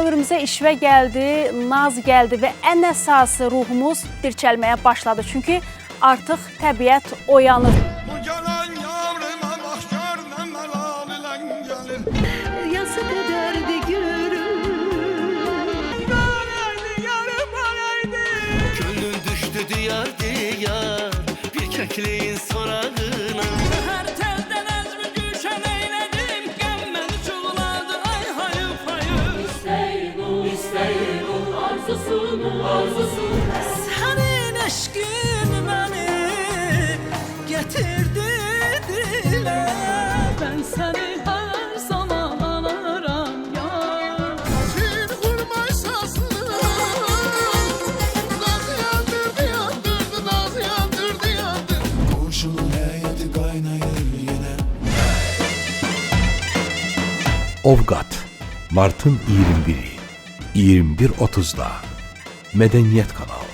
ömrümüzə işvə gəldi, naz gəldi və ən əsası ruhumuz dirçəlməyə başladı. Çünki artıq təbiət oyanır. Bu gələn yavrıma bax gör nə məlalilən gəlir. Yazı qədərdi görüm. Baraydı yarım baraydı. Gönlün düştü diyar diyar bir kekliğin sorağına. Her telden ezmi gülşen eyledim, gemmeni çuğladı ay hayıf hayıf. İsteyin ol arzusunu. Senin eşkin beni getirdi dile. Ben seni her zaman anarım yar. Çin vurma şanslı. Naz yandırdı yandırdı, naz yandırdı yandırdı. Kurşunun heyeti kaynayır yine. Ovqat, martın 21-i, 21:30-da Mədəniyyət kanalı.